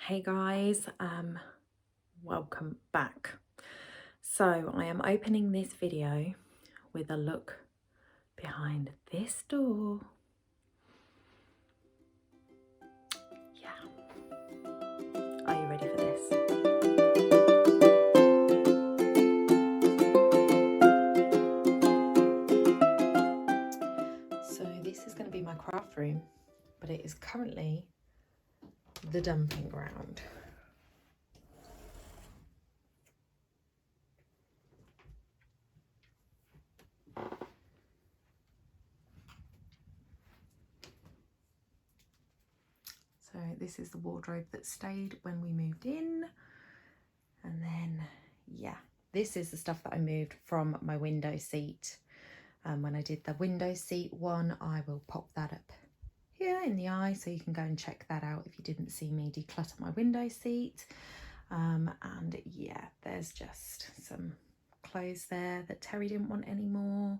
Hey guys, welcome back. So I am opening this video with a look behind this door. Yeah. Are you ready for this? So this is going to be my craft room, but it is currently the dumping ground. So this is the wardrobe that stayed when we moved in. And then, yeah, this is the stuff that I moved from my window seat. When I did the window seat one, I will pop that up here in the eye so you can go and check that out if you didn't see me declutter my window seat. And yeah, there's just some clothes there that Terry didn't want anymore.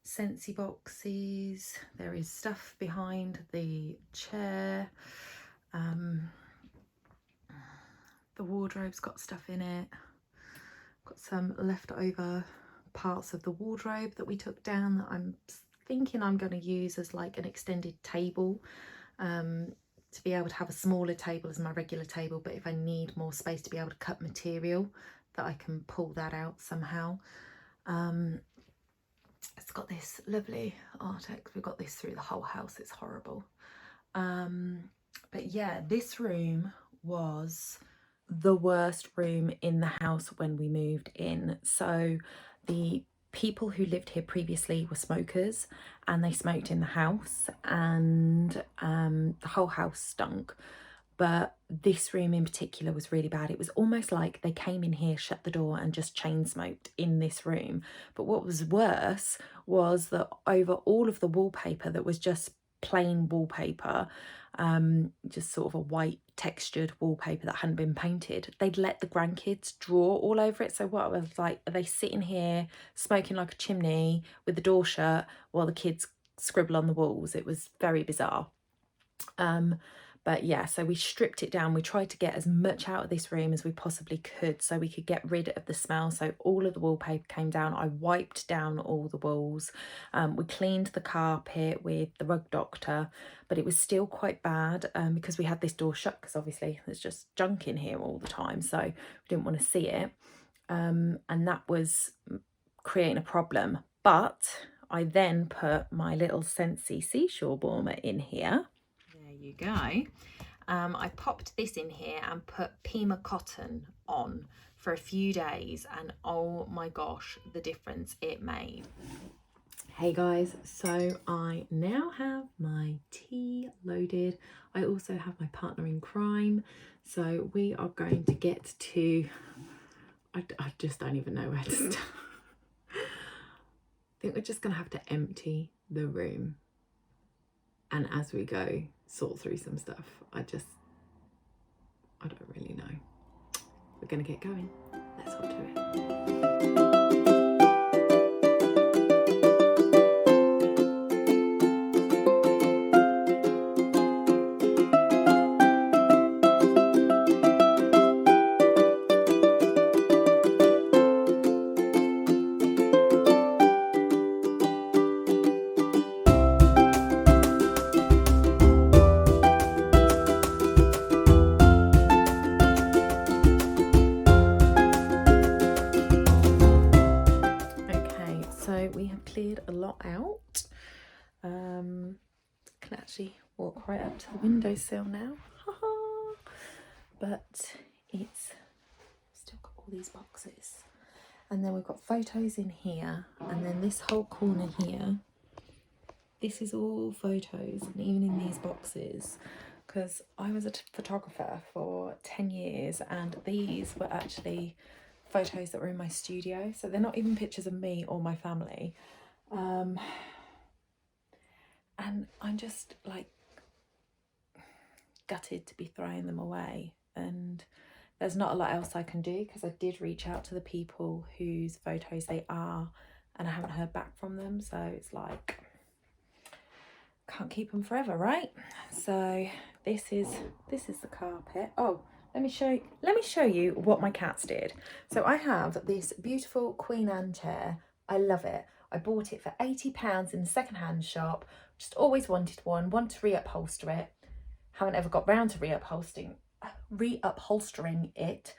Scentsy boxes. There is stuff behind the chair. The wardrobe's got stuff in it. Got some leftover parts of the wardrobe that we took down that I'm thinking I'm going to use as like an extended table, to be able to have a smaller table as my regular table, but if I need more space to be able to cut material, that I can pull that out somehow. It's got this lovely Artex. We've got this through the whole house. It's horrible. But yeah, this room was the worst room in the house when we moved in. So the people who lived here previously were smokers and they smoked in the house, and the whole house stunk. But this room in particular was really bad. It was almost like they came in here, shut the door and just chain smoked in this room. But what was worse was that over all of the wallpaper that was just plain wallpaper, just sort of a white textured wallpaper that hadn't been painted, they'd let the grandkids draw all over it. So what I was like, are they sitting here smoking like a chimney with the door shut while the kids scribble on the walls? It was very bizarre. But yeah, so we stripped it down. We tried to get as much out of this room as we possibly could so we could get rid of the smell. So all of the wallpaper came down. I wiped down all the walls. We cleaned the carpet with the rug doctor, but it was still quite bad because we had this door shut, because obviously there's just junk in here all the time. So we didn't want to see it. And that was creating a problem. But I then put my little Scentsy seashore warmer in here. There you go. I popped this in here and put Pima cotton on for a few days, and oh my gosh, the difference it made. Hey guys, so I now have my tea loaded. I also have my partner in crime, so we are going to get to, I just don't even know where to start. I think we're just going to have to empty the room, and as we go, sort through some stuff. I don't really know. We're going to get going. Let's hop to it. Cleared a lot out. Can actually walk right up to the windowsill now. But it's still got all these boxes, and then we've got photos in here, and then this whole corner here, this is all photos, and even in these boxes, because I was a photographer for 10 years and these were actually photos that were in my studio, so they're not even pictures of me or my family. And I'm just like gutted to be throwing them away, and there's not a lot else I can do because I did reach out to the people whose photos they are and I haven't heard back from them, so it's like can't keep them forever, right? So this is the carpet. Oh, let me show you what my cats did. So I have this beautiful Queen Anne chair. I love it. I bought it for £80 in the second-hand shop. Just always wanted one, want to reupholster it. Haven't ever got round to reupholstering it.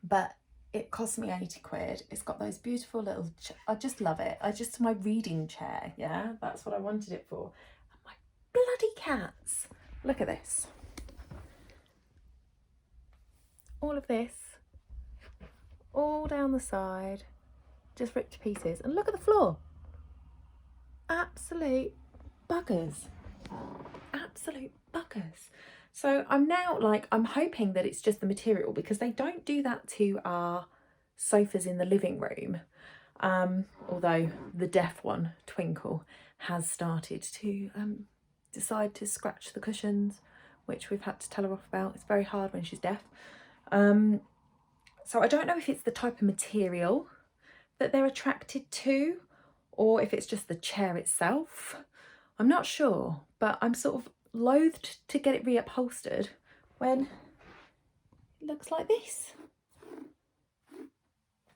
But it cost me 80 quid. It's got those beautiful little, I just love it. My reading chair, yeah, that's what I wanted it for. And my bloody cats, look at this. All of this, all down the side, just ripped to pieces. And look at the floor. Absolute buggers. Absolute buggers. So I'm now like, I'm hoping that it's just the material, because they don't do that to our sofas in the living room. Although the deaf one, Twinkle, has started to decide to scratch the cushions, which we've had to tell her off about. It's very hard when she's deaf. So I don't know if it's the type of material that they're attracted to, or if it's just the chair itself. I'm not sure, but I'm sort of loathed to get it reupholstered when it looks like this.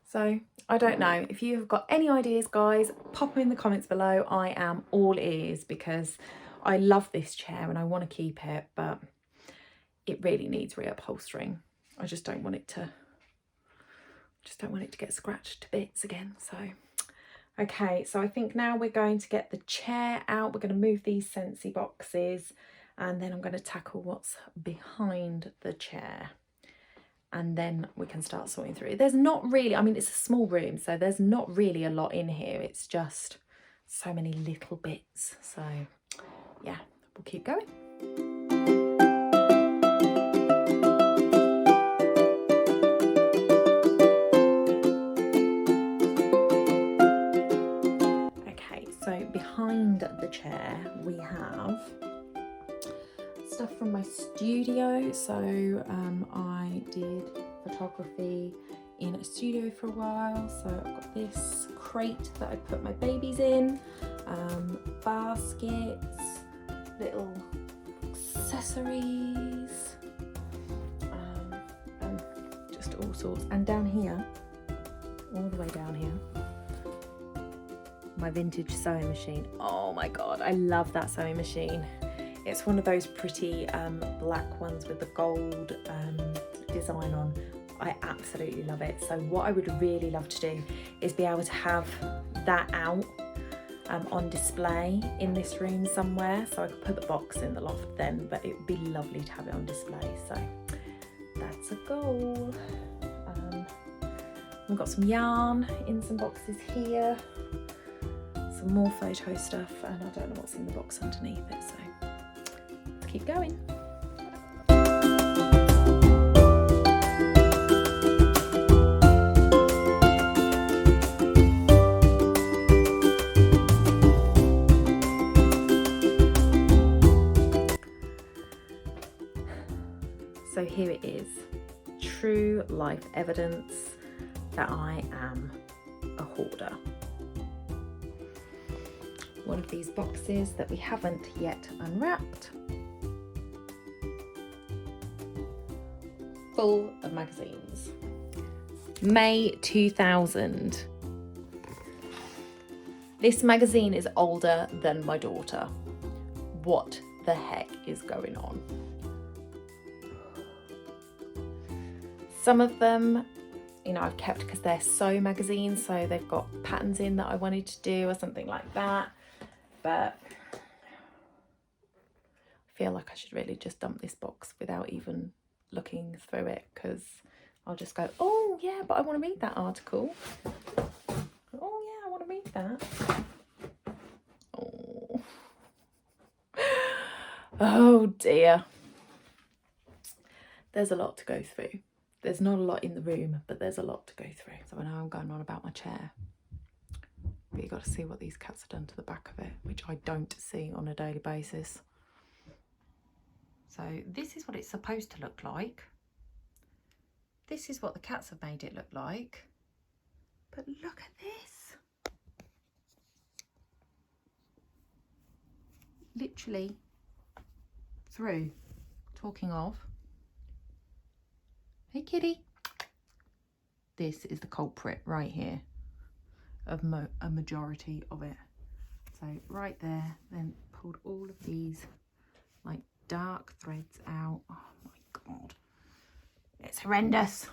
So I don't know. If you've got any ideas, guys, pop them in the comments below. I am all ears, because I love this chair and I want to keep it, but it really needs reupholstering. I just don't want it to get scratched to bits again. So okay, so I think now we're going to get the chair out. We're going to move these Scentsy boxes, and then I'm going to tackle what's behind the chair. And then we can start sorting through it. There's not really, I mean, it's a small room, so there's not really a lot in here. It's just so many little bits. So yeah, we'll keep going. Okay, so behind the chair we have stuff from my studio. So I did photography in a studio for a while, so I've got this crate that I put my babies in, baskets, little accessories, and just all sorts. And down here, all the way down here, my vintage sewing machine. Oh my god, I love that sewing machine. It's one of those pretty black ones with the gold design on. I absolutely love it. So what I would really love to do is be able to have that out on display in this room somewhere. So I could put the box in the loft then, but it would be lovely to have it on display. So that's a goal. We've got some yarn in some boxes here, some more photo stuff, and I don't know what's in the box underneath it. So keep going. So here it is, true life evidence that I am a hoarder. One of these boxes that we haven't yet unwrapped, full of magazines. May 2000. This magazine is older than my daughter. What the heck is going on? Some of them, you know, I've kept because they're sew magazines, so they've got patterns in that I wanted to do or something like that. But I feel like I should really just dump this box without even looking through it, because I'll just go, oh yeah, but I want to read that article. Oh yeah, I want to read that. Oh, oh dear. There's a lot to go through. There's not a lot in the room, but there's a lot to go through. So I know I'm going on about my chair, but you've got to see what these cats have done to the back of it, which I don't see on a daily basis. So this is what it's supposed to look like. This is what the cats have made it look like. But look at this. Literally through. Talking of, Hey kitty. This is the culprit right here of a majority of it. So right there, then pulled all of these like dark threads out. Oh my God, it's horrendous.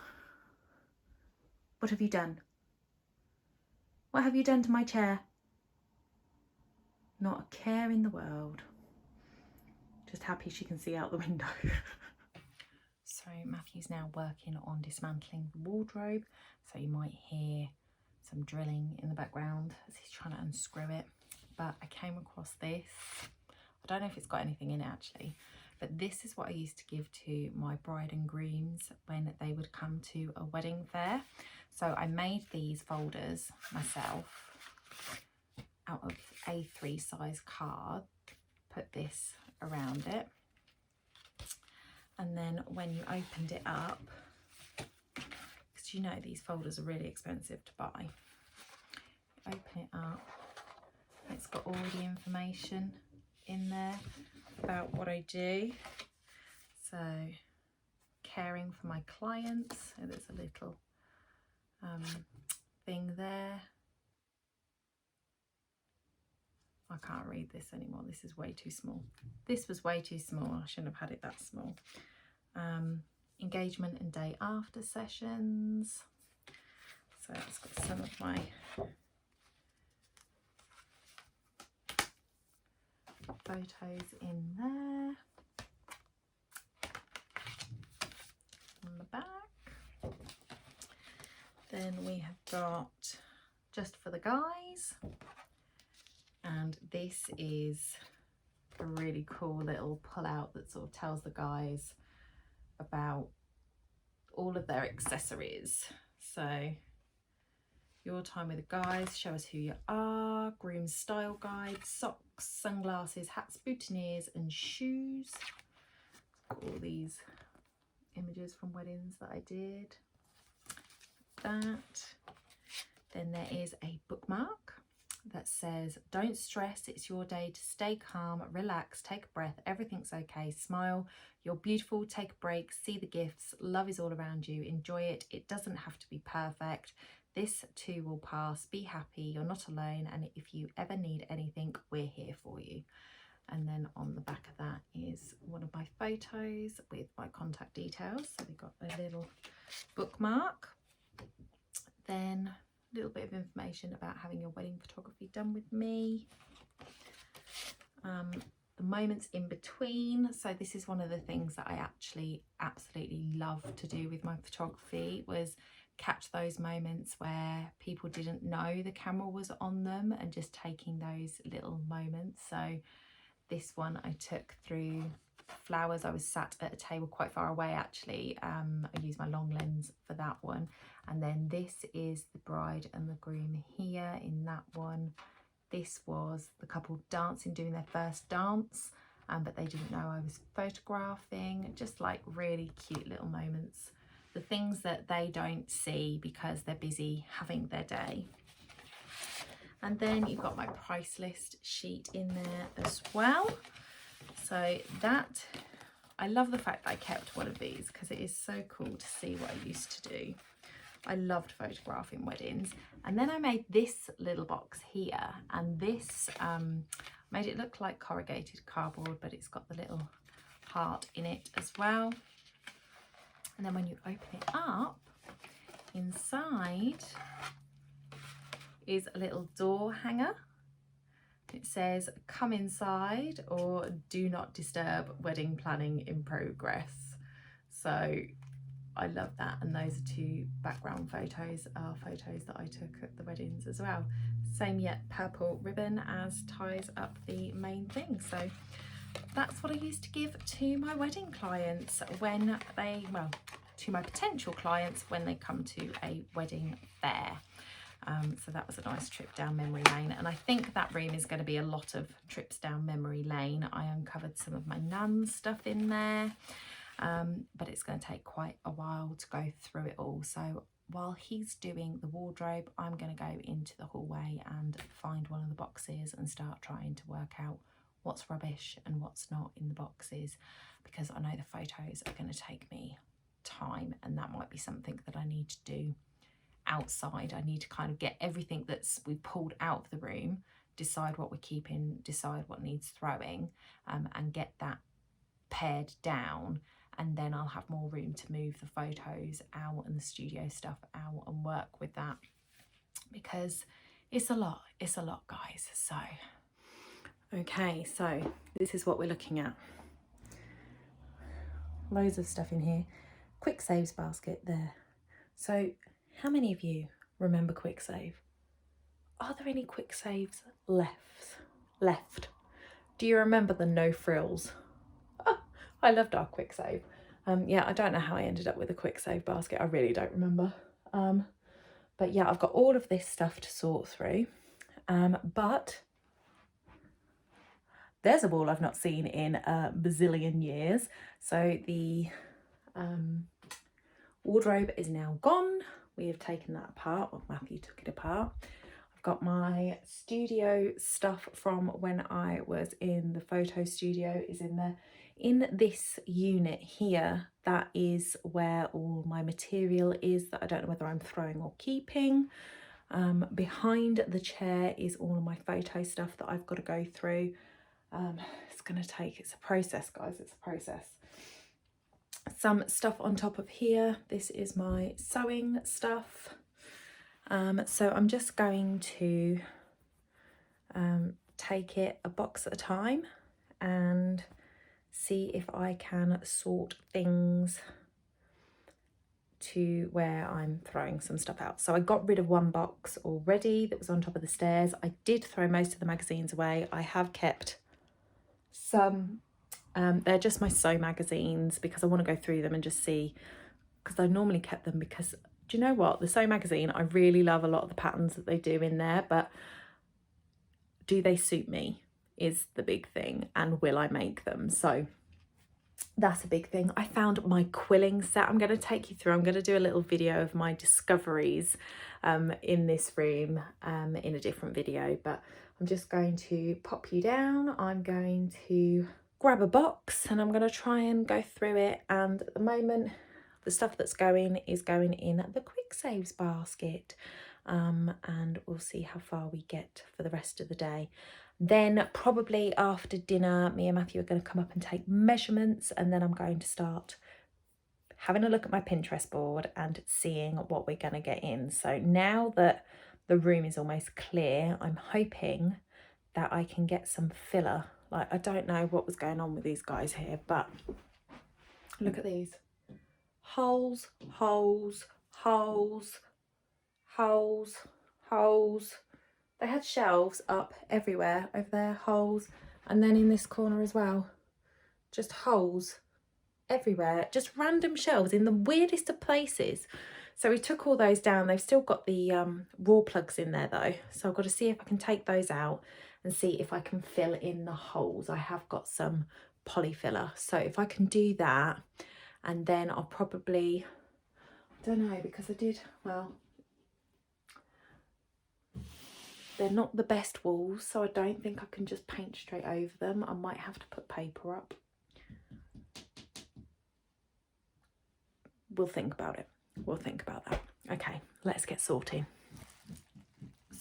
What have you done? What have you done to my chair? Not a care in the world. Just happy she can see out the window. So Matthew's now working on dismantling the wardrobe. So you might hear some drilling in the background as he's trying to unscrew it. But I came across this. I don't know if it's got anything in it actually, but this is what I used to give to my bride and grooms when they would come to a wedding fair. So I made these folders myself out of A3 size card, put this around it, and then when you opened it up, because you know these folders are really expensive to buy, open it up, it's got all the information in there about what I do. So caring for my clients, so there's a little thing there. I can't read this anymore, this is way too small. This was way too small, I shouldn't have had it that small. Engagement and day after sessions. So it's got some of my photos in there. On the back. Then we have got just for the guys. And this is a really cool little pull out that sort of tells the guys about all of their accessories. So your time with the guys, show us who you are, groom's style guide, socks, sunglasses, hats, boutonnieres and shoes. Got all these images from weddings that I did. That. Then there is a bookmark that says, don't stress, it's your day to stay calm, relax, take a breath, everything's okay, smile, you're beautiful, take a break, see the gifts, love is all around you, enjoy it, it doesn't have to be perfect, this too will pass, be happy, you're not alone, and if you ever need anything, we're here for you. And then on the back of that is one of my photos with my contact details, so they've got a little bookmark. Then a little bit of information about having your wedding photography done with me. The moments in between. So this is one of the things that I actually absolutely love to do with my photography, was catch those moments where people didn't know the camera was on them and just taking those little moments. So this one I took through flowers. I was sat at a table quite far away actually. I used my long lens for that one. And then this is the bride and the groom here in that one. This was the couple dancing, doing their first dance, but they didn't know I was photographing. Just like really cute little moments. The things that they don't see because they're busy having their day. And then you've got my price list sheet in there as well. So that, I love the fact that I kept one of these because it is so cool to see what I used to do. I loved photographing weddings. And then I made this little box here, and this made it look like corrugated cardboard, but it's got the little heart in it as well. And then when you open it up, inside is a little door hanger. It says, come inside, or do not disturb, wedding planning in progress. So I love that. And those are two background photos, are photos that I took at the weddings as well. Same yet purple ribbon as ties up the main thing. So that's what I used to give to my wedding clients when they, well, to my potential clients when they come to a wedding fair. So that was a nice trip down memory lane, and I think that room is going to be a lot of trips down memory lane. I uncovered some of my nan's stuff in there, but it's going to take quite a while to go through it all. So while he's doing the wardrobe, I'm going to go into the hallway and find one of the boxes and start trying to work out what's rubbish and what's not in the boxes, because I know the photos are going to take me time, and that might be something that I need to do outside. I need to kind of get everything we've pulled out of the room, decide what we're keeping, decide what needs throwing, and get that pared down, and then I'll have more room to move the photos out and the studio stuff out and work with that, because it's a lot, guys. So okay, so this is what we're looking at. Loads of stuff in here. Kwiksave's basket there. So how many of you remember Kwiksave? Are there any Kwiksaves left? Do you remember the no frills? Oh, I loved our Kwiksave. Yeah, I don't know how I ended up with a Kwiksave basket. I really don't remember. But yeah, I've got all of this stuff to sort through. But there's a wall I've not seen in a bazillion years. So the wardrobe is now gone. We have taken that apart. Well, Matthew took it apart. I've got my studio stuff from when I was in the photo studio is in there. In this unit here, that is where all my material is that I don't know whether I'm throwing or keeping. Behind the chair is all of my photo stuff that I've got to go through. It's a process, guys, it's a process. Some stuff on top of here. This is my sewing stuff. So I'm just going to take it a box at a time and see if I can sort things to where I'm throwing some stuff out. So I got rid of one box already that was on top of the stairs. I did throw most of the magazines away. I have kept some, they're just my sew magazines because I want to go through them and just see, because I normally kept them because, do you know what, the sew magazine, I really love a lot of the patterns that they do in there, but do they suit me is the big thing, and will I make them? So that's a big thing. I found my quilling set. I'm going to take you through. I'm going to do a little video of my discoveries in this room in a different video, but I'm just going to pop you down. I'm going to grab a box and I'm going to try and go through it. And at the moment, the stuff that's going is going in the Kwiksave's basket. And we'll see how far we get for the rest of the day. Then probably after dinner, me and Matthew are going to come up and take measurements, and then I'm going to start having a look at my Pinterest board and seeing what we're going to get in. So now that the room is almost clear, I'm hoping that I can get some filler. Like, I don't know what was going on with these guys here, but look at these. Holes, holes, holes, holes, holes. They had shelves up everywhere over there, holes, and then in this corner as well, just holes everywhere, just random shelves in the weirdest of places. So we took all those down. They've still got the raw plugs in there though, so I've got to see if I can take those out and see if I can fill in the holes. I have got some poly filler, so if I can do that, and then I'll probably, I don't know, because I did, well, they're not the best walls, so I don't think I can just paint straight over them. I might have to put paper up. We'll think about it. We'll think about that. Okay, let's get sorting.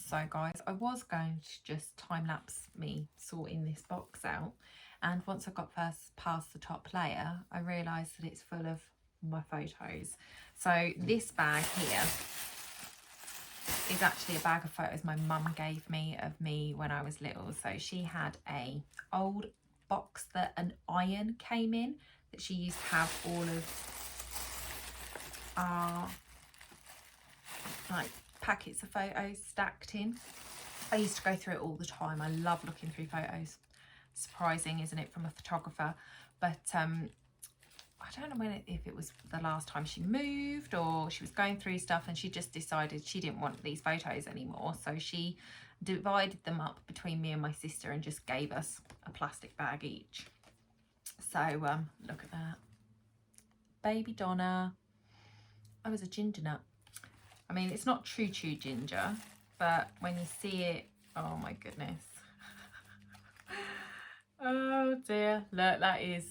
So guys, I was going to just time-lapse me sorting this box out, and once I got past the top layer, I realised that it's full of my photos. So this bag here is actually a bag of photos my mum gave me of me when I was little. So she had a old box that an iron came in that she used to have all of our like packets of photos stacked in. I used to go through it all the time. I love looking through photos. Surprising, isn't it, from a photographer? But I don't know if it was the last time she moved or she was going through stuff and she just decided she didn't want these photos anymore. So she divided them up between me and my sister and just gave us a plastic bag each. So look at that. Baby Donna. I was a ginger nut. I mean, it's not true ginger, but when you see it, oh my goodness. Oh dear. Look, that is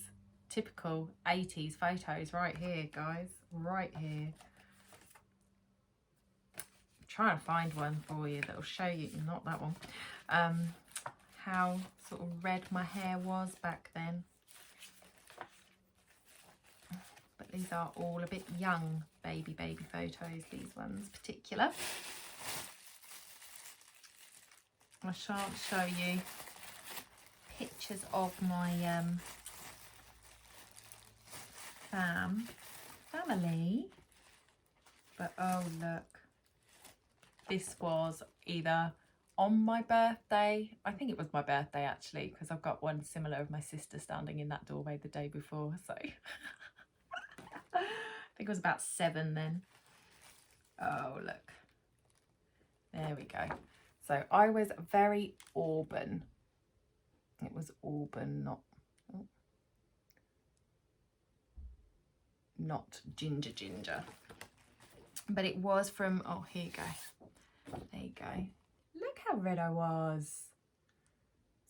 typical 80s photos right here, guys, right here. I'm trying to find one for you that'll show you, not that one, how sort of red my hair was back then. But these are all a bit young baby photos, these ones particular. I shan't show you pictures of my family, but oh look, this was either on my birthday, I think it was my birthday actually, because I've got one similar of my sister standing in that doorway the day before, so I think it was about 7 then. Oh look, there we go. So I was very auburn. It was auburn, not ginger. But it was from, oh, here you go. There you go. Look how red I was.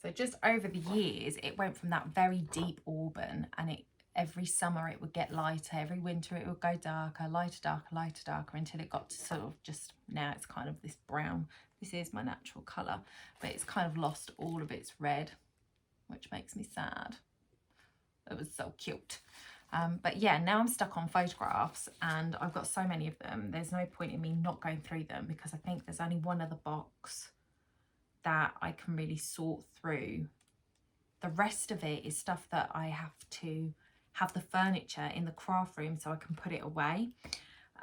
So just over the years, it went from that very deep auburn, and every summer it would get lighter. Every winter it would go darker, lighter, darker, until it got to sort of just, now it's kind of this brown. This is my natural colour, but it's kind of lost all of its red, which makes me sad. It was so cute. But yeah, now I'm stuck on photographs and I've got so many of them. There's no point in me not going through them, because I think there's only one other box that I can really sort through. The rest of it is stuff that I have to have the furniture in the craft room so I can put it away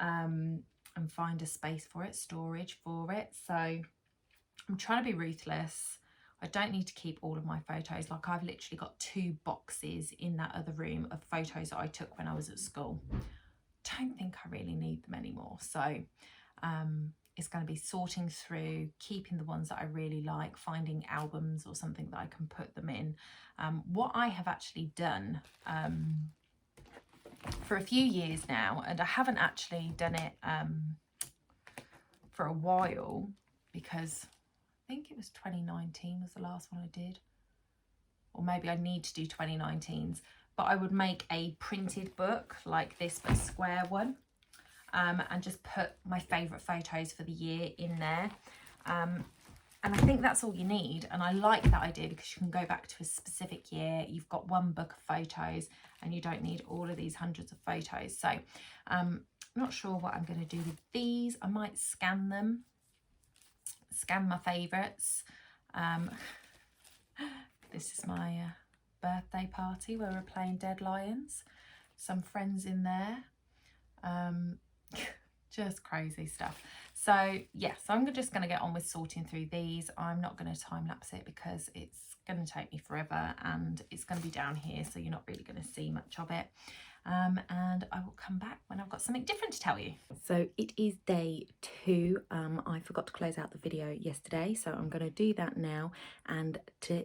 and find a space for it, storage for it. So I'm trying to be ruthless. I don't need to keep all of my photos. Like, I've literally got 2 boxes in that other room of photos that I took when I was at school. Don't think I really need them anymore. So it's going to be sorting through, keeping the ones that I really like, finding albums or something that I can put them in. What I have actually done for a few years now, and I haven't actually done it for a while, because I think it was 2019 was the last one I did, or maybe I need to do 2019's, but I would make a printed book like this, but a square one, and just put my favourite photos for the year in there. And I think that's all you need, and I like that idea because you can go back to a specific year. You've got one book of photos and you don't need all of these hundreds of photos. So I'm not sure what I'm going to do with these. I might scan them, scan my favourites. This is my birthday party where we're playing Dead Lions. Some friends in there. Just crazy stuff. So yes, I'm just going to get on with sorting through these. I'm not going to time lapse it because it's going to take me forever, and it's going to be down here, so you're not really going to see much of it. And I will come back when I've got something different to tell you. So it is day 2. I forgot to close out the video yesterday, so I'm going to do that now, and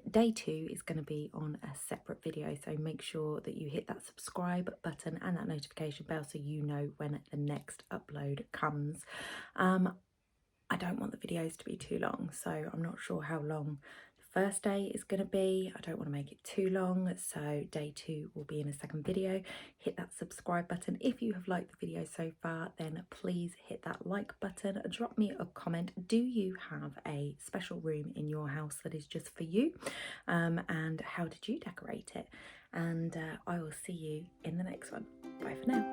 day 2 is going to be on a separate video, so make sure that you hit that subscribe button and that notification bell so you know when the next upload comes. I don't want the videos to be too long, so I'm not sure how long first day is going to be. I don't want to make it too long, so day 2 will be in a second video. Hit that subscribe button. If you have liked the video so far, then please hit that like button. Drop me a comment. Do you have a special room in your house that is just for you, and how did you decorate it? And I will see you in the next one. Bye for now.